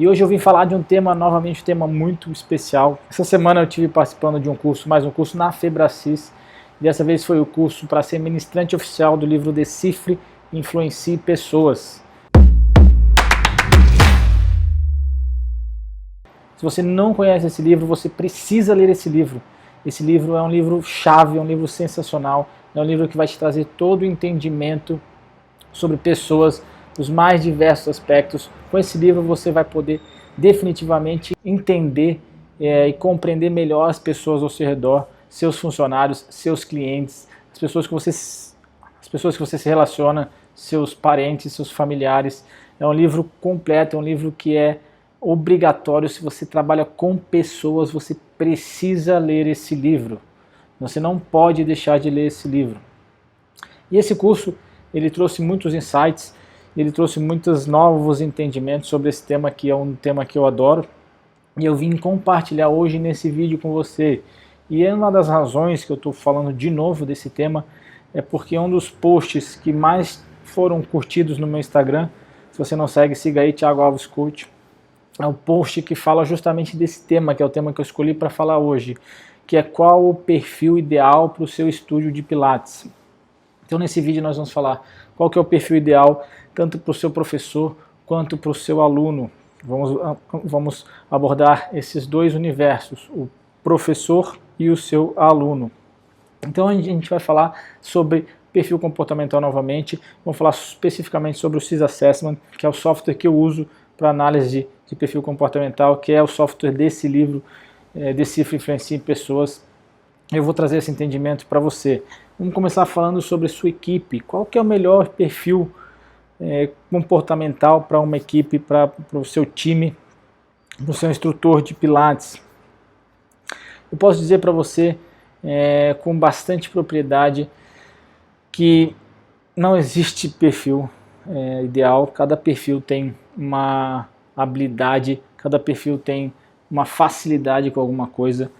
E hoje eu vim falar de um tema, novamente um tema muito especial. Essa semana eu estive participando de um curso, mais um curso na Febracis. Dessa vez foi o curso para ser ministrante oficial do livro Decifre e Influencie Pessoas. Se você não conhece esse livro, você precisa ler esse livro. Esse livro é um livro chave, é um livro sensacional, é um livro que vai te trazer todo o entendimento sobre pessoas, os mais diversos aspectos. Com esse livro você vai poder definitivamente entender e compreender melhor as pessoas ao seu redor, seus funcionários, seus clientes, as pessoas que você se relaciona, seus parentes, seus familiares. É um livro completo, é um livro que é obrigatório. Se você trabalha com pessoas, você precisa ler esse livro. Você não pode deixar de ler esse livro. E esse curso, ele trouxe muitos insights, ele trouxe muitos novos entendimentos sobre esse tema, que é um tema que eu adoro, e eu vim compartilhar hoje nesse vídeo com você. E é uma das razões que eu estou falando de novo desse tema, é porque um dos posts que mais foram curtidos no meu Instagram, se você não segue, siga aí, Thiago Alves Coach, é um post que fala justamente desse tema, que é o tema que eu escolhi para falar hoje, que é qual o perfil ideal para o seu estúdio de Pilates. Então nesse vídeo nós vamos falar qual que é o perfil ideal, tanto para o seu professor quanto para o seu aluno. Vamos abordar esses dois universos, o professor e o seu aluno. Então a gente vai falar sobre perfil comportamental novamente, vamos falar especificamente sobre o CIS Assessment, que é o software que eu uso para análise de perfil comportamental, que é o software desse livro, Decifre e Influencie Pessoas. Eu vou trazer esse entendimento para você. Vamos começar falando sobre sua equipe. Qual que é o melhor perfil comportamental para uma equipe, para o seu time, para o seu instrutor de Pilates? Eu posso dizer para você com bastante propriedade que não existe perfil ideal. Cada perfil tem uma habilidade, cada perfil tem uma facilidade com alguma coisa,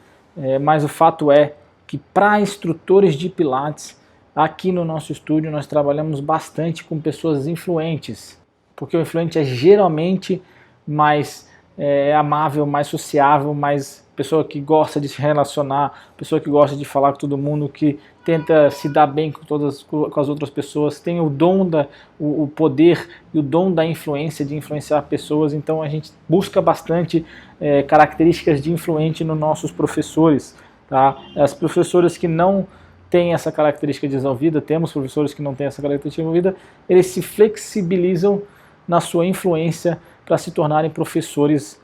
mas o fato é que para instrutores de Pilates, aqui no nosso estúdio nós trabalhamos bastante com pessoas influentes, porque o influente é geralmente mais amável, mais sociável, mais pessoa que gosta de se relacionar, pessoa que gosta de falar com todo mundo, que tenta se dar bem com as outras pessoas, tem o dom, o poder e o dom da influência, de influenciar pessoas. Então a gente busca bastante características de influente nos nossos professores. Tá? As professoras que não têm essa característica desenvolvida, temos professores que não têm essa característica desenvolvida, eles se flexibilizam na sua influência para se tornarem professores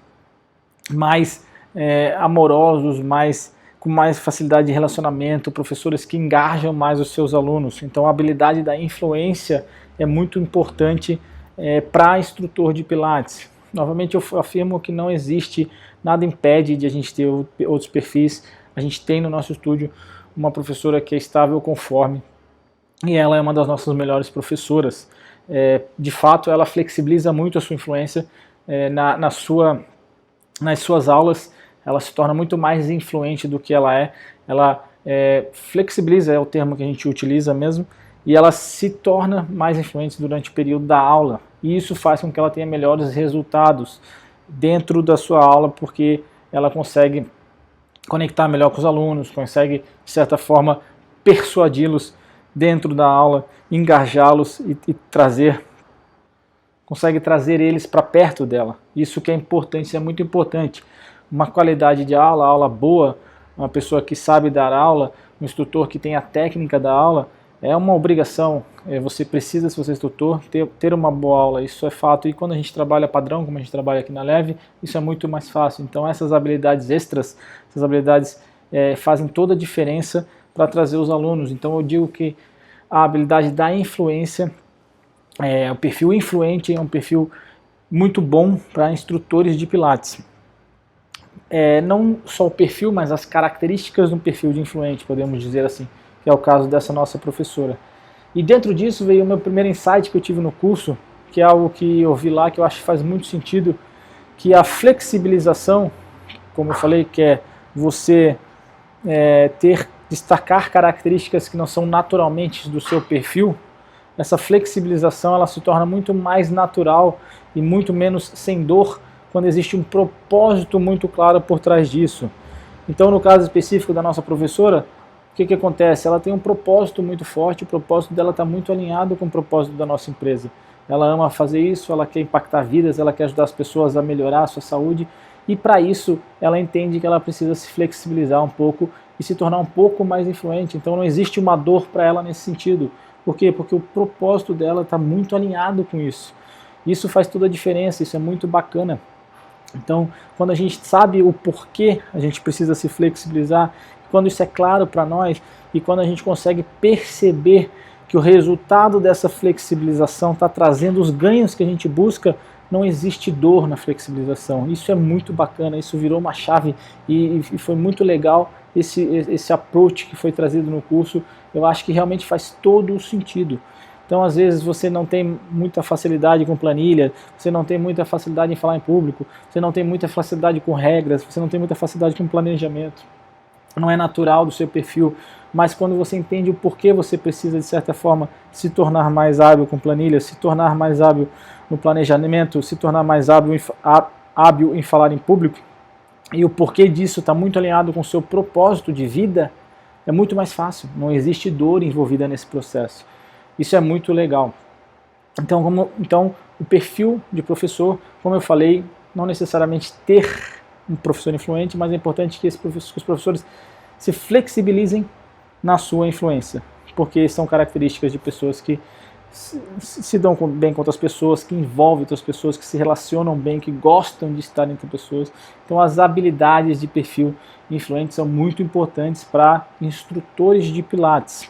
mais amorosos, com mais facilidade de relacionamento, professores que engajam mais os seus alunos. Então a habilidade da influência é muito importante para instrutor de Pilates. Novamente eu afirmo que não existe, nada impede de a gente ter outros perfis. A gente tem no nosso estúdio uma professora que é estável conforme, e ela é uma das nossas melhores professoras. De fato, ela flexibiliza muito a sua influência nas suas aulas. Ela se torna muito mais influente do que ela é. Ela flexibiliza, é o termo que a gente utiliza mesmo, e ela se torna mais influente durante o período da aula. E isso faz com que ela tenha melhores resultados dentro da sua aula, porque ela consegue conectar melhor com os alunos, consegue, de certa forma, persuadi-los dentro da aula, engajá-los e consegue trazer eles para perto dela. Isso que é importante, isso é muito importante. Uma qualidade de aula boa, uma pessoa que sabe dar aula, um instrutor que tem a técnica da aula, é uma obrigação. Você precisa, se você é instrutor, ter uma boa aula, isso é fato. E quando a gente trabalha padrão, como a gente trabalha aqui na Leve, isso é muito mais fácil. Então essas habilidades extras, essas habilidades fazem toda a diferença para trazer os alunos. Então eu digo que a habilidade da influência, o perfil influente é um perfil muito bom para instrutores de Pilates. Não só o perfil, mas as características do perfil de influente, podemos dizer assim, que é o caso dessa nossa professora. E dentro disso veio o meu primeiro insight que eu tive no curso, que é algo que eu vi lá, que eu acho que faz muito sentido, que a flexibilização, como eu falei, que é você destacar características que não são naturalmente do seu perfil, essa flexibilização ela se torna muito mais natural e muito menos sem dor quando existe um propósito muito claro por trás disso. Então, no caso específico da nossa professora, o que acontece? Ela tem um propósito muito forte, o propósito dela está muito alinhado com o propósito da nossa empresa. Ela ama fazer isso, ela quer impactar vidas, ela quer ajudar as pessoas a melhorar a sua saúde, e para isso ela entende que ela precisa se flexibilizar um pouco e se tornar um pouco mais influente. Então não existe uma dor para ela nesse sentido. Por quê? Porque o propósito dela está muito alinhado com isso. Isso faz toda a diferença, isso é muito bacana. Então, quando a gente sabe o porquê a gente precisa se flexibilizar, quando isso é claro para nós e quando a gente consegue perceber que o resultado dessa flexibilização está trazendo os ganhos que a gente busca, não existe dor na flexibilização. Isso é muito bacana, isso virou uma chave e foi muito legal esse approach que foi trazido no curso. Eu acho que realmente faz todo o sentido. Então, às vezes, você não tem muita facilidade com planilha, você não tem muita facilidade em falar em público, você não tem muita facilidade com regras, você não tem muita facilidade com planejamento. Não é natural do seu perfil, mas quando você entende o porquê você precisa, de certa forma, se tornar mais hábil com planilha, se tornar mais hábil no planejamento, se tornar mais hábil em falar em público, e o porquê disso está muito alinhado com o seu propósito de vida, é muito mais fácil, não existe dor envolvida nesse processo. Isso é muito legal. Então, o perfil de professor, como eu falei, não necessariamente ter um professor influente, mas é importante que os professores se flexibilizem na sua influência, porque são características de pessoas que se dão bem com outras pessoas, que envolvem outras pessoas, que se relacionam bem, que gostam de estar entre pessoas. Então as habilidades de perfil influente são muito importantes para instrutores de Pilates.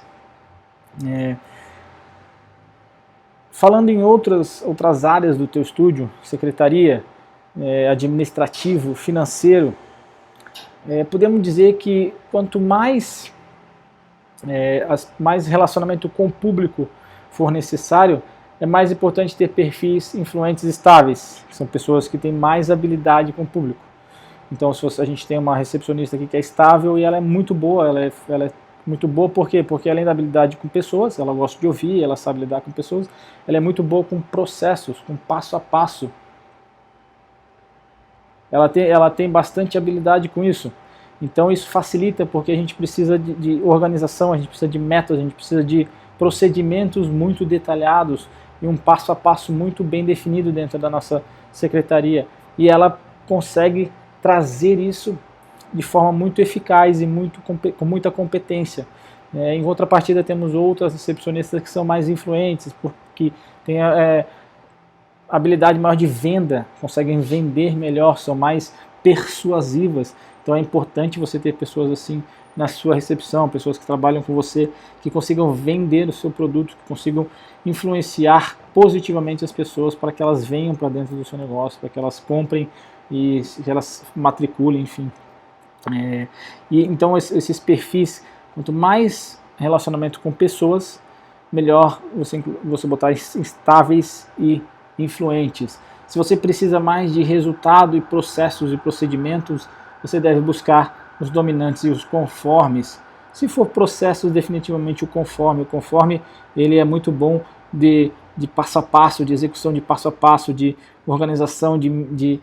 Falando em outras áreas do teu estúdio, secretaria, administrativo, financeiro, podemos dizer que quanto mais relacionamento com o público for necessário, é mais importante ter perfis influentes estáveis, que são pessoas que têm mais habilidade com o público. Então, se a gente tem uma recepcionista aqui que é estável e ela é muito boa, ela é muito boa por quê? Porque além da habilidade com pessoas, ela gosta de ouvir, ela sabe lidar com pessoas, ela é muito boa com processos, com passo a passo. Ela tem bastante habilidade com isso. Então isso facilita porque a gente precisa de organização, a gente precisa de métodos, a gente precisa de procedimentos muito detalhados e um passo a passo muito bem definido dentro da nossa secretaria. E ela consegue trazer isso de forma muito eficaz e com muita competência. Em contrapartida, temos outras recepcionistas que são mais influentes, porque têm habilidade maior de venda, conseguem vender melhor, são mais persuasivas. Então é importante você ter pessoas assim na sua recepção, pessoas que trabalham com você, que consigam vender o seu produto, que consigam influenciar positivamente as pessoas para que elas venham para dentro do seu negócio, para que elas comprem e que elas matriculem, enfim. Então esses perfis, quanto mais relacionamento com pessoas, melhor você botar estáveis e influentes. Se você precisa mais de resultado e processos e procedimentos, você deve buscar os dominantes e os conformes. Se for processos, definitivamente o conforme. O conforme ele é muito bom de passo a passo, de execução de passo a passo, de organização de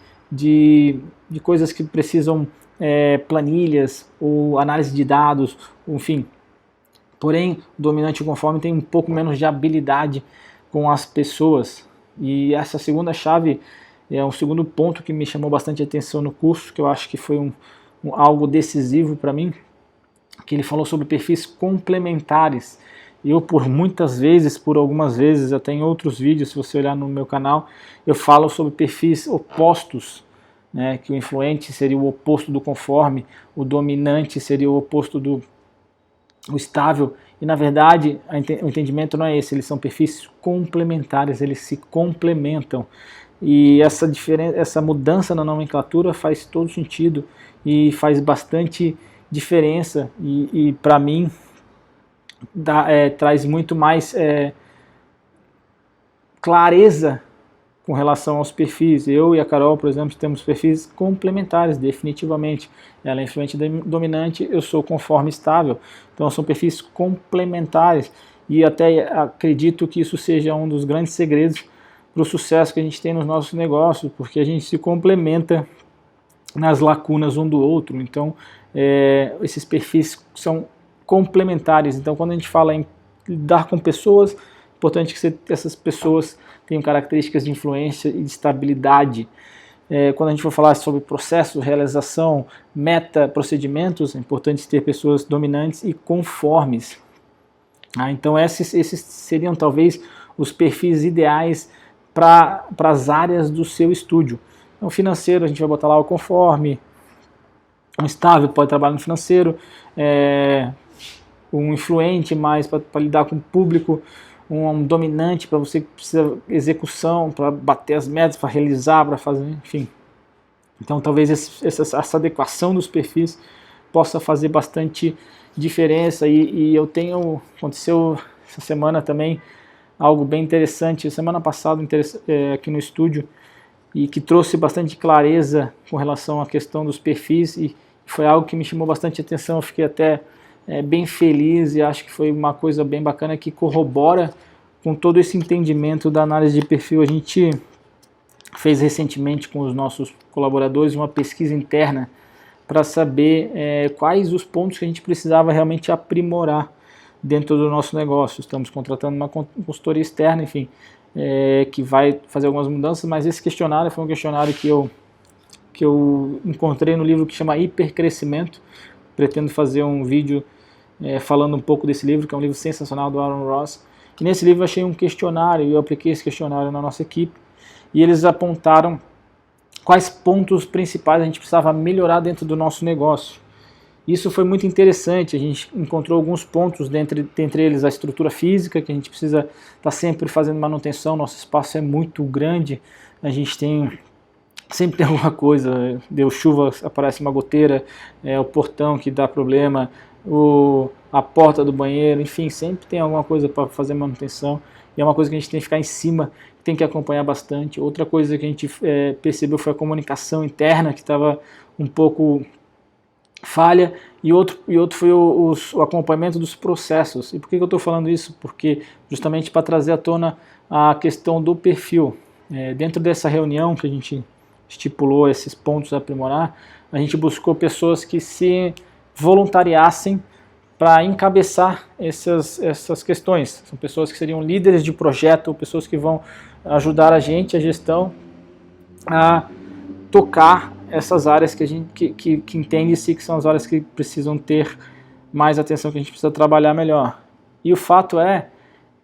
coisas que precisam planilhas ou análise de dados, enfim. Porém, o dominante e o conforme tem um pouco menos de habilidade com as pessoas. E essa segunda chave é um segundo ponto que me chamou bastante atenção no curso, que eu acho que foi algo decisivo para mim, que ele falou sobre perfis complementares. Eu, por algumas vezes, até em outros vídeos, se você olhar no meu canal, eu falo sobre perfis opostos, né, que o influente seria o oposto do conforme, o dominante seria o oposto do estável, e na verdade o entendimento não é esse, eles são perfis complementares, eles se complementam, e essa mudança na nomenclatura faz todo sentido e faz bastante diferença, e para mim traz muito mais clareza com relação aos perfis. Eu e a Carol, por exemplo, temos perfis complementares, definitivamente. Ela é influente dominante, eu sou conforme estável. Então são perfis complementares e até acredito que isso seja um dos grandes segredos para o sucesso que a gente tem nos nossos negócios, porque a gente se complementa nas lacunas um do outro. Então, esses perfis são complementares. Então, quando a gente fala em lidar com pessoas, é importante que essas pessoas tenham características de influência e de estabilidade. Quando a gente for falar sobre processo, realização, meta, procedimentos, é importante ter pessoas dominantes e conformes. Então esses seriam talvez os perfis ideais para as áreas do seu estúdio. Então, financeiro, a gente vai botar lá o conforme, um estável pode trabalhar no financeiro, um influente mais para lidar com o público, um dominante para você que precisa execução, para bater as metas, para realizar, para fazer, enfim. Então talvez essa adequação dos perfis possa fazer bastante diferença, e aconteceu essa semana também algo bem interessante, semana passada aqui no estúdio, e que trouxe bastante clareza com relação à questão dos perfis, e foi algo que me chamou bastante atenção. Eu fiquei até bem feliz, e acho que foi uma coisa bem bacana que corrobora com todo esse entendimento da análise de perfil. A gente fez recentemente com os nossos colaboradores uma pesquisa interna para saber quais os pontos que a gente precisava realmente aprimorar dentro do nosso negócio. Estamos contratando uma consultoria externa, enfim, que vai fazer algumas mudanças, mas esse questionário foi um questionário que eu encontrei no livro que chama Hipercrescimento. Pretendo fazer um vídeo falando um pouco desse livro, que é um livro sensacional do Aaron Ross. E nesse livro eu achei um questionário, e eu apliquei esse questionário na nossa equipe, e eles apontaram quais pontos principais a gente precisava melhorar dentro do nosso negócio. Isso foi muito interessante. A gente encontrou alguns pontos, dentre eles a estrutura física, que a gente precisa estar sempre fazendo manutenção. Nosso espaço é muito grande, a gente sempre tem alguma coisa, deu chuva, aparece uma goteira, o portão que dá problema, a porta do banheiro, enfim, sempre tem alguma coisa para fazer manutenção, e é uma coisa que a gente tem que ficar em cima, tem que acompanhar bastante. Outra coisa que a gente percebeu foi a comunicação interna, que estava um pouco falha, e outro foi o acompanhamento dos processos. E por que eu estou falando isso? Porque justamente para trazer à tona a questão do perfil. Dentro dessa reunião que a gente estipulou esses pontos a aprimorar, a gente buscou pessoas que se voluntariassem para encabeçar essas questões. São pessoas que seriam líderes de projeto, pessoas que vão ajudar a gente, a gestão, a tocar essas áreas que a gente que entende-se que são as áreas que precisam ter mais atenção, que a gente precisa trabalhar melhor. E o fato é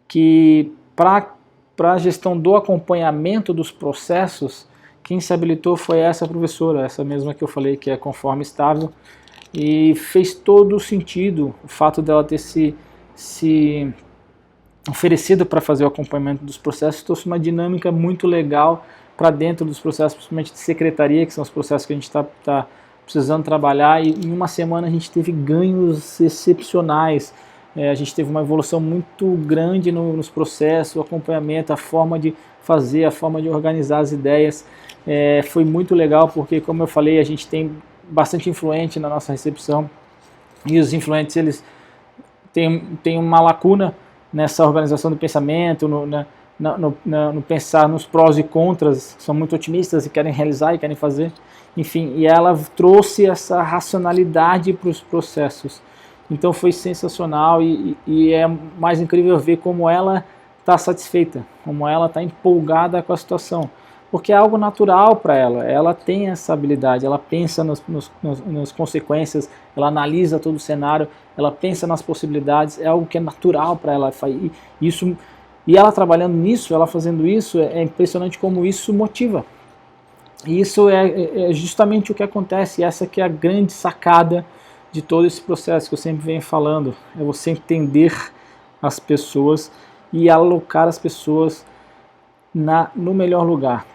que para a gestão do acompanhamento dos processos, quem se habilitou foi essa professora, essa mesma que eu falei, que é conforme estável, e fez todo o sentido o fato dela ter se oferecido para fazer o acompanhamento dos processos. Trouxe uma dinâmica muito legal para dentro dos processos, principalmente de secretaria, que são os processos que a gente está precisando trabalhar, e em uma semana a gente teve ganhos excepcionais. A gente teve uma evolução muito grande nos processos, o acompanhamento, a forma de fazer, a forma de organizar as ideias. Foi muito legal, porque, como eu falei, a gente tem bastante influente na nossa recepção, e os influentes, eles têm uma lacuna nessa organização do pensamento, no pensar nos prós e contras, são muito otimistas e querem realizar e querem fazer, enfim, e ela trouxe essa racionalidade para os processos. Então foi sensacional, e é mais incrível ver como ela está satisfeita, como ela está empolgada com a situação, porque é algo natural para ela. Ela tem essa habilidade, ela pensa nas consequências, ela analisa todo o cenário, ela pensa nas possibilidades, é algo que é natural para ela. E ela trabalhando nisso, ela fazendo isso, é impressionante como isso motiva. E isso é justamente o que acontece, essa que é a grande sacada de todo esse processo que eu sempre venho falando, é você entender as pessoas e alocar as pessoas no melhor lugar.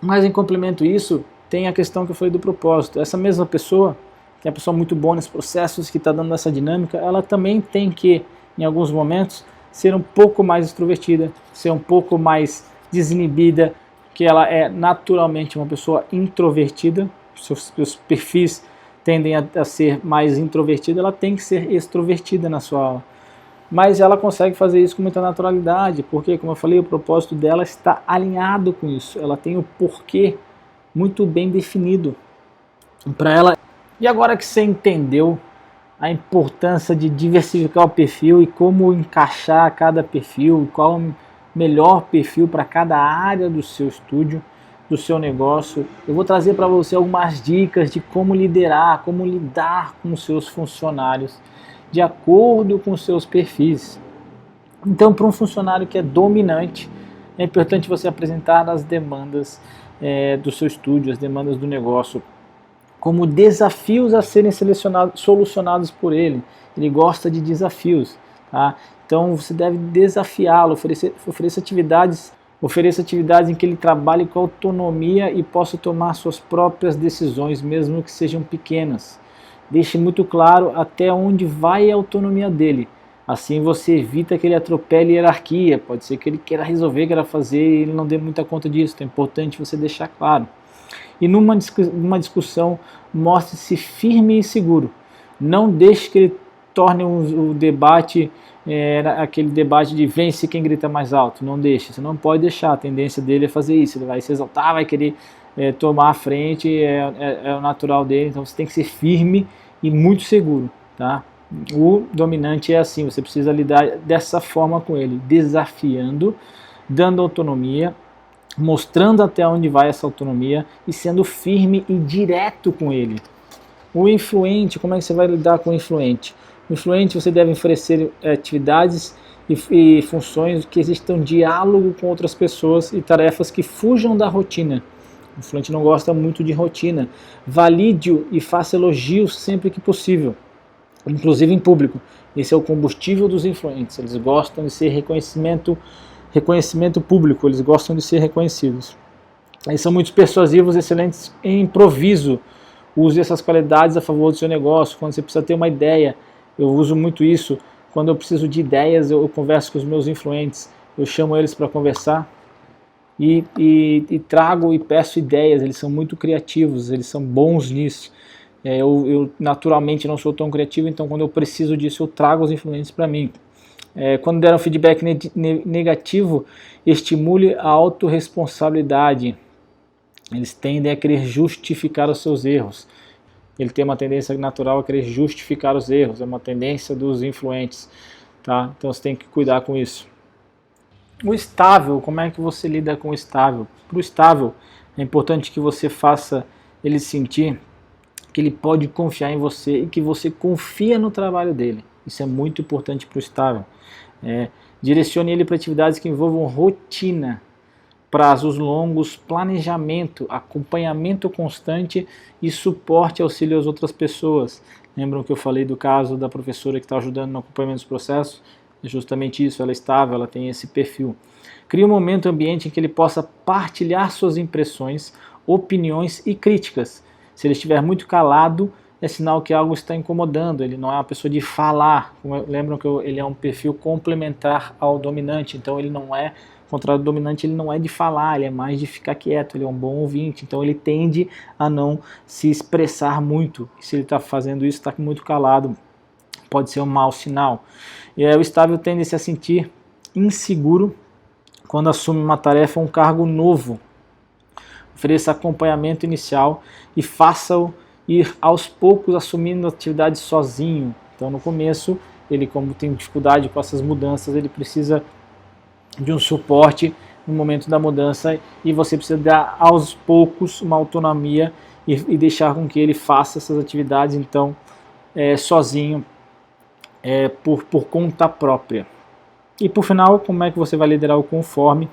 Mas em complemento a isso, tem a questão que eu falei do propósito. Essa mesma pessoa, que é uma pessoa muito boa nesses processos, que está dando essa dinâmica, ela também tem que, em alguns momentos, ser um pouco mais extrovertida, ser um pouco mais desinibida, que ela é naturalmente uma pessoa introvertida, seus perfis tendem a ser mais introvertida, ela tem que ser extrovertida na sua aula. mas ela consegue fazer isso com muita naturalidade, porque, como eu falei, o propósito dela está alinhado com isso, ela tem o porquê muito bem definido para ela. E agora que você entendeu a importância de diversificar o perfil e como encaixar cada perfil, qual o melhor perfil para cada área do seu estúdio, do seu negócio, eu vou trazer para você algumas dicas de como liderar, como lidar com os seus funcionários de acordo com os seus perfis. Então, para um funcionário que é dominante, é importante você apresentar as demandas do seu estúdio, as demandas do negócio, como desafios a serem solucionados por ele. Ele gosta de desafios, tá? Então você deve desafiá-lo, ofereça atividades em que ele trabalhe com autonomia e possa tomar suas próprias decisões, mesmo que sejam pequenas. Deixe muito claro até onde vai a autonomia dele. Assim você evita que ele atropele a hierarquia. Pode ser que ele queira resolver, queira fazer e ele não dê muita conta disso. Então é importante você deixar claro. E numa discussão, mostre-se firme e seguro. Não deixe que ele torne o debate aquele debate de vence quem grita mais alto. Não deixe, você não pode deixar. A tendência dele é fazer isso. Ele vai se exaltar, vai querer tomar a frente, é o natural dele. Então você tem que ser firme e muito seguro, tá? O dominante é assim, você precisa lidar dessa forma com ele, desafiando, dando autonomia, mostrando até onde vai essa autonomia e sendo firme e direto com ele. O influente, como é que você vai lidar com o influente? O influente você deve oferecer atividades e funções que existam diálogo com outras pessoas e tarefas que fujam da rotina. O influente não gosta muito de rotina. Valide-o e faça elogios sempre que possível, inclusive em público. Esse é o combustível dos influentes. Eles gostam de ser reconhecimento público, eles gostam de ser reconhecidos. Eles são muito persuasivos, excelentes em improviso. Use essas qualidades a favor do seu negócio. Quando você precisa ter uma ideia, eu uso muito isso. Quando eu preciso de ideias, eu converso com os meus influentes. Eu chamo eles para conversar e trago e peço ideias. Eles são muito criativos, eles são bons nisso. Eu naturalmente não sou tão criativo, então quando eu preciso disso, eu trago os influentes para mim. Quando der um feedback negativo, estimule a autorresponsabilidade. Eles tendem a querer justificar os seus erros. Ele tem uma tendência natural a querer justificar os erros, é uma tendência dos influentes, tá? Então você tem que cuidar com isso. O estável, como é que você lida com o estável? Para o estável, é importante que você faça ele sentir que ele pode confiar em você e que você confia no trabalho dele. Isso é muito importante para o estável. Direcione ele para atividades que envolvam rotina, prazos longos, planejamento, acompanhamento constante e suporte e auxílio às outras pessoas. Lembram que eu falei do caso da professora que está ajudando no acompanhamento dos processos? É justamente isso, ela é estável, ela tem esse perfil. Crie um momento, ambiente em que ele possa partilhar suas impressões, opiniões e críticas. Se ele estiver muito calado, é sinal que algo está incomodando, ele não é uma pessoa de falar. Lembram que ele é um perfil complementar ao dominante, então ele não é, ao contrário do dominante, ele não é de falar, ele é mais de ficar quieto, ele é um bom ouvinte, então ele tende a não se expressar muito. E se ele está fazendo isso, está muito calado, pode ser um mau sinal. O estável tende a se sentir inseguro quando assume uma tarefa ou um cargo novo. Ofereça acompanhamento inicial e faça-o ir aos poucos assumindo a atividade sozinho. Então no começo, ele como tem dificuldade com essas mudanças, ele precisa de um suporte no momento da mudança e você precisa dar aos poucos uma autonomia e deixar com que ele faça essas atividades então sozinho, por conta própria. E por final, como é que você vai liderar o conforme?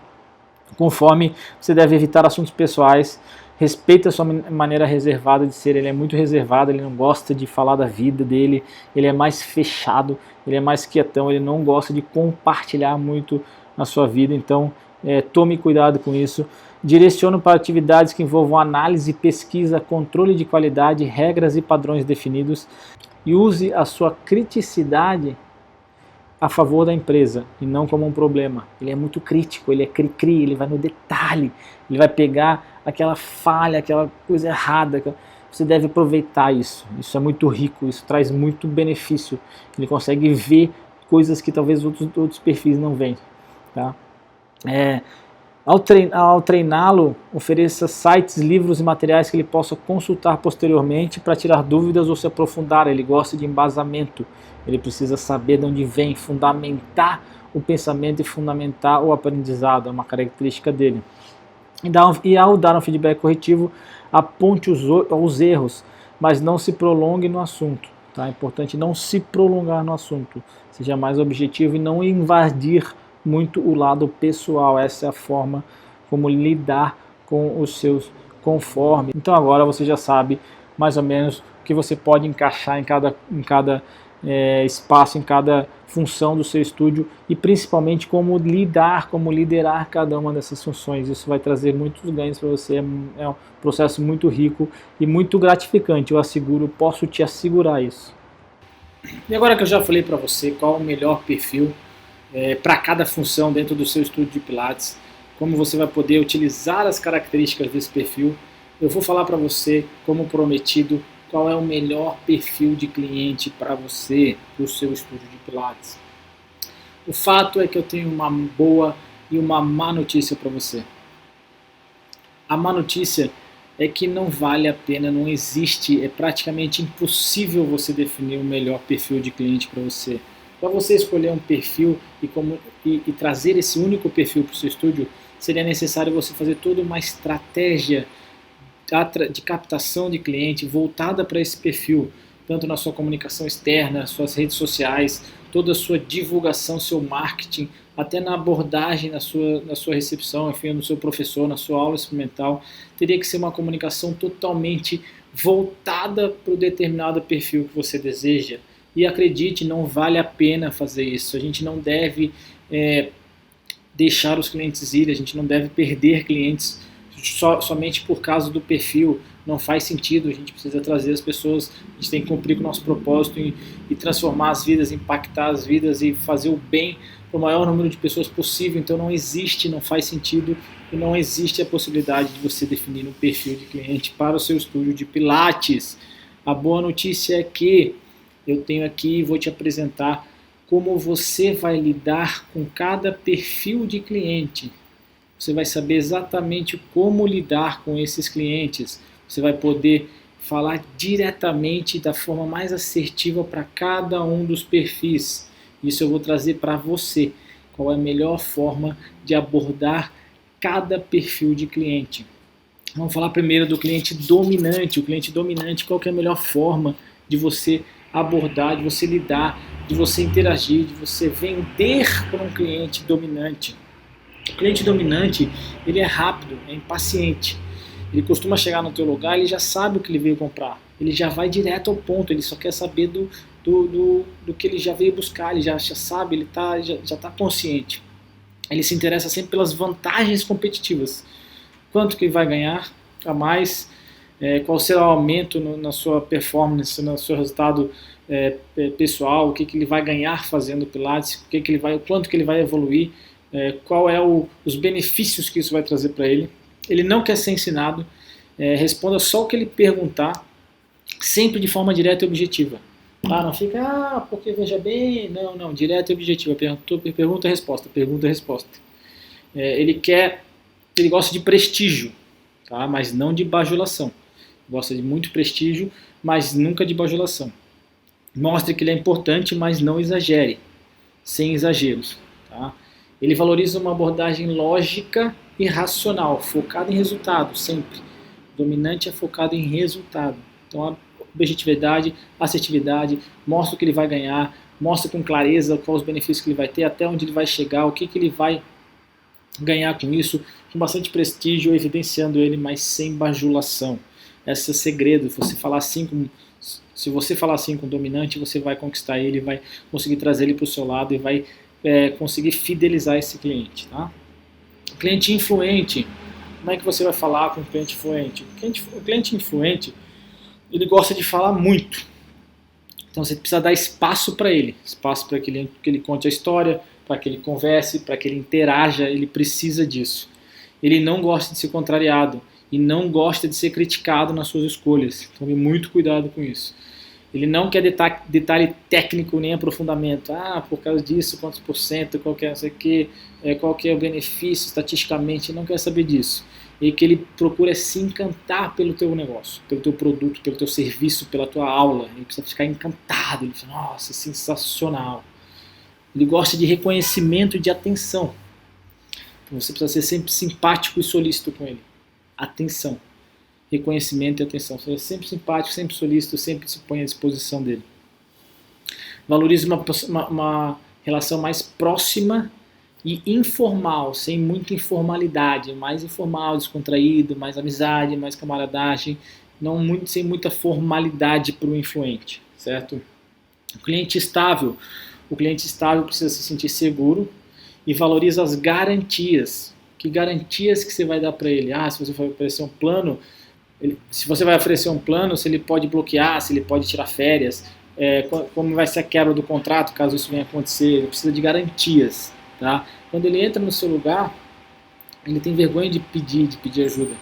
Conforme você deve evitar assuntos pessoais, respeita a sua maneira reservada de ser, ele é muito reservado, ele não gosta de falar da vida dele, ele é mais fechado, ele é mais quietão, ele não gosta de compartilhar muito a sua vida, então tome cuidado com isso. Direcione para atividades que envolvam análise, pesquisa, controle de qualidade, regras e padrões definidos e use a sua criticidade a favor da empresa e não como um problema. Ele é muito crítico, ele é cri-cri, ele vai no detalhe, ele vai pegar aquela falha, aquela coisa errada. Você deve aproveitar isso. Isso é muito rico, isso traz muito benefício. Ele consegue ver coisas que talvez outros perfis não veem. Tá? Ao treiná-lo, ofereça sites, livros e materiais que ele possa consultar posteriormente para tirar dúvidas ou se aprofundar. Ele gosta de embasamento, ele precisa saber de onde vem, fundamentar o pensamento e fundamentar o aprendizado, é uma característica dele. E ao dar um feedback corretivo, aponte os erros, mas não se prolongue no assunto. Tá? É importante não se prolongar no assunto, seja mais objetivo e não invadir muito o lado pessoal. Essa é a forma como lidar com os seus conformes. Então agora você já sabe mais ou menos o que você pode encaixar em cada espaço, em cada função do seu estúdio e principalmente como liderar cada uma dessas funções. Isso vai trazer muitos ganhos para você. É um processo muito rico e muito gratificante, eu asseguro, posso te assegurar isso. E agora que eu já falei para você qual é o melhor perfil para cada função dentro do seu estúdio de Pilates, como você vai poder utilizar as características desse perfil, eu vou falar para você, como prometido, qual é o melhor perfil de cliente para você, para o seu estúdio de Pilates. O fato é que eu tenho uma boa e uma má notícia para você. A má notícia é que não vale a pena, não existe, é praticamente impossível você definir o melhor perfil de cliente para você. Para você escolher um perfil e trazer esse único perfil para o seu estúdio, seria necessário você fazer toda uma estratégia de captação de cliente voltada para esse perfil, tanto na sua comunicação externa, suas redes sociais, toda a sua divulgação, seu marketing, até na abordagem na sua recepção, enfim, no seu professor, na sua aula experimental, teria que ser uma comunicação totalmente voltada para o determinado perfil que você deseja. E acredite, não vale a pena fazer isso. A gente não deve deixar os clientes ir, a gente não deve perder clientes somente por causa do perfil. Não faz sentido, a gente precisa trazer as pessoas, a gente tem que cumprir com o nosso propósito e transformar as vidas, impactar as vidas e fazer o bem para o maior número de pessoas possível. Então não existe, não faz sentido e não existe a possibilidade de você definir um perfil de cliente para o seu estúdio de Pilates. A boa notícia é que eu tenho aqui e vou te apresentar como você vai lidar com cada perfil de cliente. Você vai saber exatamente como lidar com esses clientes. Você vai poder falar diretamente da forma mais assertiva para cada um dos perfis. Isso eu vou trazer para você. Qual é a melhor forma de abordar cada perfil de cliente. Vamos falar primeiro do cliente dominante. O cliente dominante, qual que é a melhor forma de você abordar, de você lidar, de você interagir, de você vender para um cliente dominante. O cliente dominante, ele é rápido, é impaciente. Ele costuma chegar no teu lugar, ele já sabe o que ele veio comprar. Ele já vai direto ao ponto, ele só quer saber do que ele já veio buscar, ele já sabe, ele já está consciente. Ele se interessa sempre pelas vantagens competitivas. Quanto que ele vai ganhar a mais, qual será o aumento na sua performance, no seu resultado pessoal, o que ele vai ganhar fazendo Pilates, o quanto que ele vai evoluir, qual é os benefícios que isso vai trazer para ele. Ele não quer ser ensinado, responda só o que ele perguntar, sempre de forma direta e objetiva. Não fica, porque veja bem, não, direta e objetiva, pergunta e resposta, pergunta e resposta. Ele gosta de prestígio, tá? Mas não de bajulação. Gosta de muito prestígio, mas nunca de bajulação. Mostre que ele é importante, mas não exagere, sem exageros. Tá? Ele valoriza uma abordagem lógica e racional, focada em resultado, sempre. O dominante é focado em resultado. Então, a objetividade, assertividade, mostra o que ele vai ganhar, mostra com clareza quais os benefícios que ele vai ter, até onde ele vai chegar, o que ele vai ganhar com isso, com bastante prestígio, evidenciando ele, mas sem bajulação. Esse é o segredo. Se você falar assim com o dominante, você vai conquistar ele, vai conseguir trazer ele para o seu lado e vai conseguir fidelizar esse cliente. Tá? O cliente influente, como é que você vai falar com o cliente influente? O cliente influente, ele gosta de falar muito. Então você precisa dar espaço para ele, espaço para que ele conte a história, para que ele converse, para que ele interaja, ele precisa disso. Ele não gosta de ser contrariado e não gosta de ser criticado nas suas escolhas. Tome muito cuidado com isso. Ele não quer detalhe técnico nem aprofundamento. Ah, por causa disso, quantos por cento, qual que é, não sei o quê, qual que é o benefício estatisticamente, ele não quer saber disso. E que ele procura se encantar pelo teu negócio, pelo teu produto, pelo teu serviço, pela tua aula. Ele precisa ficar encantado, ele fala, nossa, sensacional. Ele gosta de reconhecimento e de atenção. Então você precisa ser sempre simpático e solícito com ele. Atenção. Reconhecimento e atenção. Seja sempre simpático, sempre solícito, sempre se põe à disposição dele. Valorize uma relação mais próxima e informal, sem muita informalidade, mais informal, descontraído, mais amizade, mais camaradagem, sem muita formalidade para o influente, certo? O cliente estável precisa se sentir seguro e valoriza as garantias. Que garantias que você vai dar para ele? Se você vai oferecer um plano, se ele pode bloquear, se ele pode tirar férias, como vai ser a quebra do contrato caso isso venha acontecer, ele precisa de garantias. Tá? Quando ele entra no seu lugar, ele tem vergonha de pedir ajuda.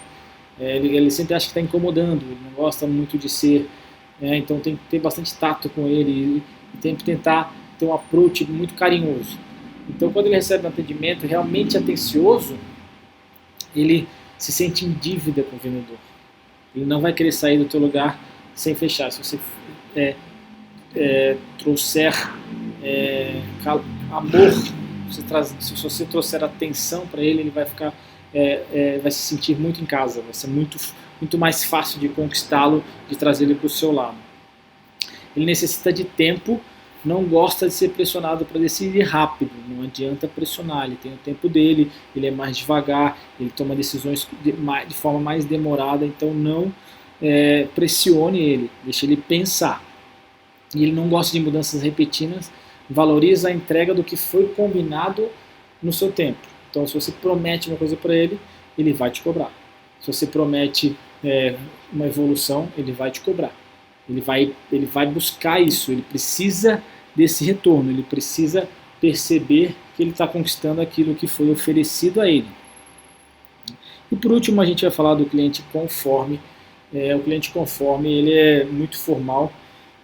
Ele sempre acha que está incomodando, ele não gosta muito de ser, então tem que ter bastante tato com ele e tem que tentar ter um approach muito carinhoso. Então quando ele recebe um atendimento realmente atencioso, ele se sente em dívida com o vendedor. Ele não vai querer sair do teu lugar sem fechar. Se você trouxer amor, se você trouxer atenção para ele, ele vai ficar, vai se sentir muito em casa, vai ser muito mais fácil de conquistá-lo, de trazer ele para o seu lado. Ele necessita de tempo, não gosta de ser pressionado para decidir rápido, não adianta pressionar, ele tem o tempo dele, ele é mais devagar, ele toma decisões de forma mais demorada, então não pressione ele, deixe ele pensar. E ele não gosta de mudanças repetidas, valoriza a entrega do que foi combinado no seu tempo. Então se você promete uma coisa para ele, ele vai te cobrar. Se você promete uma evolução, ele vai te cobrar. Ele vai buscar isso, ele precisa desse retorno, ele precisa perceber que ele está conquistando aquilo que foi oferecido a ele. E por último a gente vai falar do cliente conforme. O cliente conforme ele é muito formal,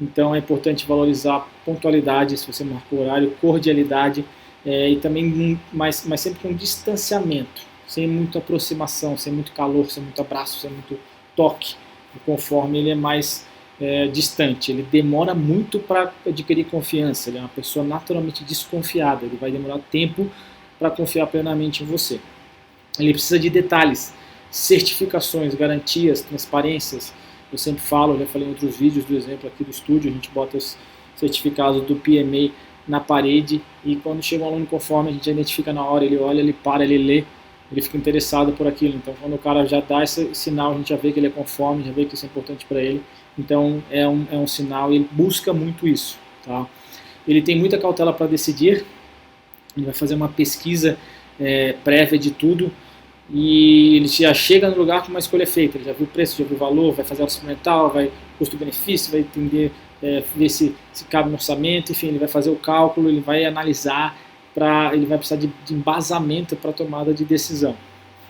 então é importante valorizar pontualidade, se você marcou horário, cordialidade e também, mas sempre com distanciamento, sem muita aproximação, sem muito calor, sem muito abraço, sem muito toque. O conforme ele é mais distante, ele demora muito para adquirir confiança, ele é uma pessoa naturalmente desconfiada, ele vai demorar tempo para confiar plenamente em você. Ele precisa de detalhes, certificações, garantias, transparências. Eu sempre falo, já falei em outros vídeos do exemplo aqui do estúdio, a gente bota os certificados do PMA na parede e quando chega um aluno conforme a gente identifica na hora, ele olha, ele para, ele lê, ele fica interessado por aquilo. Então quando o cara já dá esse sinal, a gente já vê que ele é conforme, já vê que isso é importante para ele. Então é um sinal e ele busca muito isso. Tá? Ele tem muita cautela para decidir, ele vai fazer uma pesquisa prévia de tudo e ele já chega no lugar com uma escolha feita. Ele já viu o preço, já viu o valor, vai fazer o orçamental, vai custo-benefício, vai entender, ver se cabe no orçamento, enfim, ele vai fazer o cálculo, ele vai analisar, ele vai precisar de embasamento para a tomada de decisão.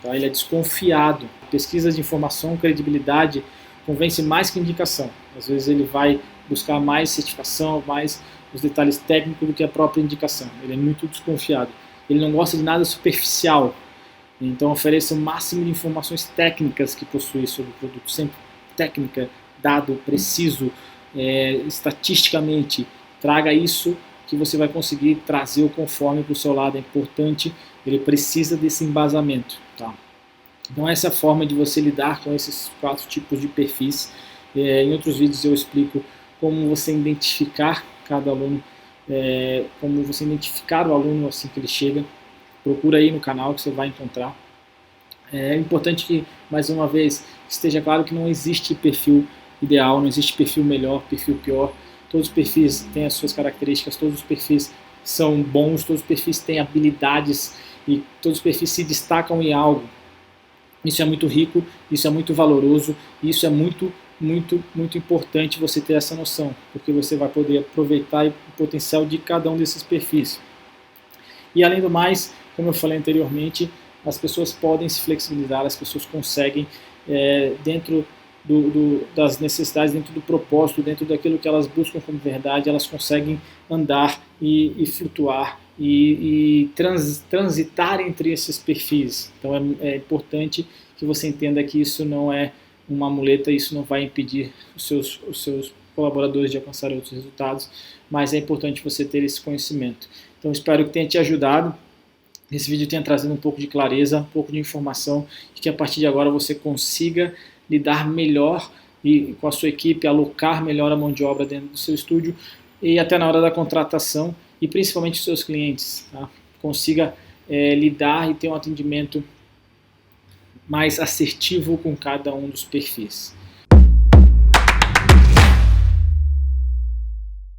Tá? Ele é desconfiado. Pesquisas de informação, credibilidade, convence mais que indicação. Às vezes ele vai buscar mais certificação, mais os detalhes técnicos do que a própria indicação. Ele é muito desconfiado. Ele não gosta de nada superficial. Então ofereça o máximo de informações técnicas que possui sobre o produto. Sempre técnica, dado, preciso, estatisticamente. Traga isso que você vai conseguir trazer o conforme para o seu lado. É importante, ele precisa desse embasamento. Tá? Então essa é a forma de você lidar com esses 4 tipos de perfis. Em outros vídeos eu explico como você identificar cada aluno, como você identificar o aluno assim que ele chega. Procura aí no canal que você vai encontrar. É importante que, mais uma vez, esteja claro que não existe perfil ideal, não existe perfil melhor, perfil pior. Todos os perfis têm as suas características, todos os perfis são bons, todos os perfis têm habilidades e todos os perfis se destacam em algo. Isso é muito rico, isso é muito valoroso, isso é muito importante você ter essa noção, porque você vai poder aproveitar o potencial de cada um desses perfis. E além do mais, como eu falei anteriormente, as pessoas podem se flexibilizar, as pessoas conseguem, dentro das necessidades, dentro do propósito, dentro daquilo que elas buscam como verdade, elas conseguem andar e flutuar e transitar entre esses perfis. Então é importante que você entenda que isso não é uma muleta, isso não vai impedir os seus colaboradores de alcançar outros resultados, mas é importante você ter esse conhecimento. Então espero que tenha te ajudado, esse vídeo tenha trazido um pouco de clareza, um pouco de informação, e que a partir de agora você consiga lidar melhor e com a sua equipe, alocar melhor a mão de obra dentro do seu estúdio e até na hora da contratação e principalmente os seus clientes, tá? Consiga lidar e ter um atendimento mais assertivo com cada um dos perfis.